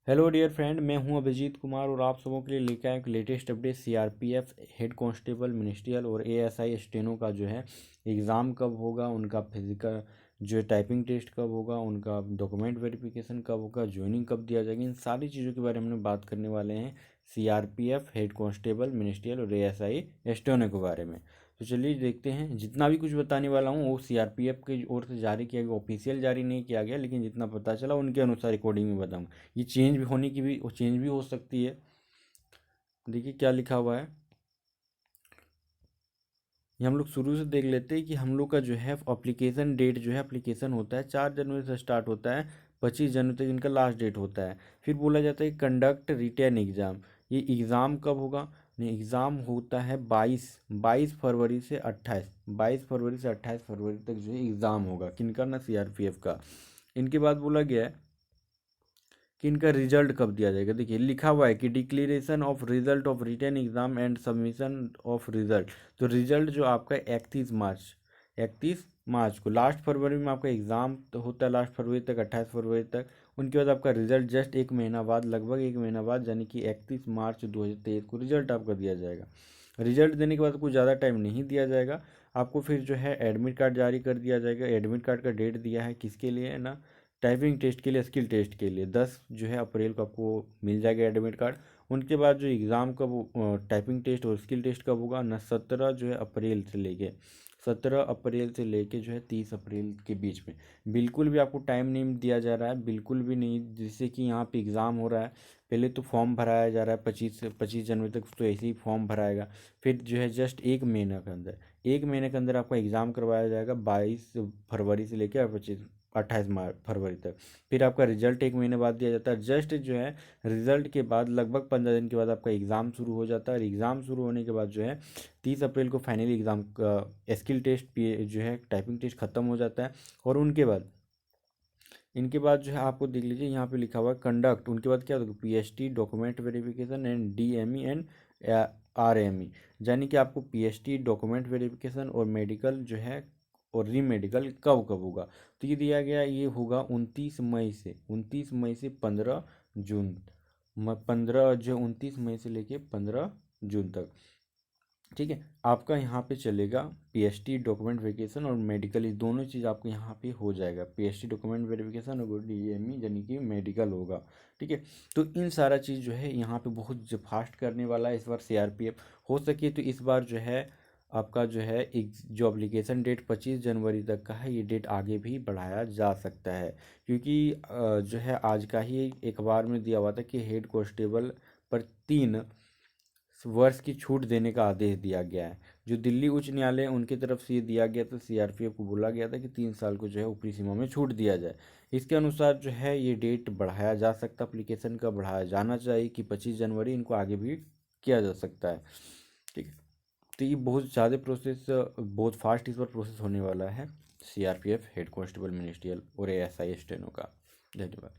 Hello dear friend, मैं हूं अभिजीत कुमार और आप सबों के लिए लेकर आया एक latest update. CRPF head constable ministerial और एएसआई स्टेनो का जो है एग्ज़ाम कब होगा, उनका फिजिकल जो है टाइपिंग टेस्ट कब होगा, उनका डॉक्यूमेंट वेरिफिकेशन कब होगा, ज्वाइनिंग कब दिया जाएगा, इन सारी चीज़ों के बारे में हम बात करने वाले हैं सीआरपीएफ हेड कांस्टेबल मिनिस्ट्रियल और एएसआई स्टेनो के बारे में। तो चलिए देखते हैं। जितना भी कुछ बताने वाला हूँ वो सीआरपीएफ की ओर से जारी किया गया, ऑफिशियल जारी नहीं किया गया, लेकिन जितना पता चला उनके अनुसार रिकॉर्डिंग में बताऊँगा। ये चेंज भी होने की भी चेंज भी हो सकती है। देखिए क्या लिखा हुआ है, ये हम लोग शुरू से देख लेते हैं कि हम लोग का जो है अप्लीकेशन डेट जो है, एप्लीकेशन होता है 4 जनवरी से स्टार्ट होता है, 25 जनवरी तक इनका लास्ट डेट होता है। फिर बोला जाता है कंडक्ट रिटर्न एग्ज़ाम। ये एग्ज़ाम कब होगा? नहीं, एग्ज़ाम होता है 22 फरवरी से 28 फरवरी तक जो है एग्ज़ाम होगा। किनका? ना सीआरपीएफ का। इनके बाद बोला गया है कि इनका रिजल्ट कब दिया जाएगा। देखिए लिखा हुआ है कि declaration of result of written exam and submission of result. तो रिजल्ट जो आपका 31 मार्च को, लास्ट फरवरी में आपका एग्ज़ाम तो होता है, लास्ट फरवरी तक 28 फरवरी तक। उनके बाद आपका रिजल्ट जस्ट एक महीना बाद, लगभग एक महीना बाद, यानी कि 31 मार्च 2023 को रिजल्ट आपका दिया जाएगा। रिजल्ट देने के बाद कुछ ज़्यादा टाइम नहीं दिया जाएगा आपको, फिर जो है एडमिट कार्ड जारी कर दिया जाएगा। एडमिट कार्ड का डेट दिया है किसके लिए? है ना, टाइपिंग टेस्ट के लिए, स्किल टेस्ट के लिए 10 जो है अप्रैल को आपको मिल जाएगा एडमिट कार्ड। उनके बाद जो एग्ज़ाम कब, टाइपिंग टेस्ट और स्किल टेस्ट कब होगा ना, 17 अप्रैल से लेके जो है 30 अप्रैल के बीच में। बिल्कुल भी आपको टाइम नहीं दिया जा रहा है, बिल्कुल भी नहीं। जैसे कि यहाँ पे एग्ज़ाम हो रहा है, पहले तो फॉर्म भराया जा रहा है 25 जनवरी तक, तो ऐसे ही फॉर्म भराएगा। फिर जो है जस्ट एक महीने के अंदर आपका एग्ज़ाम करवाया जाएगा 22 फरवरी से लेकर 28 फरवरी तक। फिर आपका रिजल्ट एक महीने बाद दिया जाता है। जस्ट जो है रिजल्ट के बाद लगभग 15 दिन के बाद आपका एग्ज़ाम शुरू हो जाता है। और एग्ज़ाम शुरू होने के बाद जो है 30 अप्रैल को फाइनली एग्ज़ाम का स्किल टेस्ट जो है टाइपिंग टेस्ट ख़त्म हो जाता है। और उनके बाद इनके बाद जो है आपको देख लीजिए यहाँ पे लिखा हुआ है कंडक्ट। उनके बाद क्या होगा? PhD document verification and DME and RME, यानी कि आपको पीएचडी डॉक्यूमेंट वेरिफिकेशन और मेडिकल जो है और री मेडिकल कब कब होगा। तो ये दिया गया, ये होगा 29 मई से 15 जून। 29 मई से लेके 15 जून तक। ठीक है, आपका यहाँ पे चलेगा पीएचडी डॉक्यूमेंट वेरिफिकेशन और मेडिकल, ये दोनों चीज़ आपको यहाँ पे हो जाएगा। पीएचडी डॉक्यूमेंट वेरिफिकेशन और डीएमई यानी कि मेडिकल होगा। ठीक है, तो इन सारा चीज़ जो है यहाँ पे बहुत फास्ट करने वाला है इस बार सीआरपीएफ। हो सके तो इस बार जो है आपका जो है एक जो अप्लीकेशन डेट 25 जनवरी तक का है, ये डेट आगे भी बढ़ाया जा सकता है। क्योंकि जो है आज का ही एक अखबार में दिया हुआ था कि हेड कांस्टेबल पर 3 वर्ष की छूट देने का आदेश दिया गया है। जो दिल्ली उच्च न्यायालय उनकी तरफ से ये दिया गया था, सीआरपीएफ को बोला गया था कि 3 साल को जो है ऊपरी सीमा में छूट दिया जाए। इसके अनुसार जो है ये डेट बढ़ाया जा सकता, एप्लीकेशन का बढ़ाया जाना चाहिए कि 25 जनवरी, इनको आगे भी किया जा सकता है। ठीक है, तो ये बहुत ज़्यादा प्रोसेस, बहुत फास्ट इस पर प्रोसेस होने वाला है सीआरपीएफ हेड कांस्टेबल मिनिस्ट्रियल और एएसआई स्टेनो का। धन्यवाद।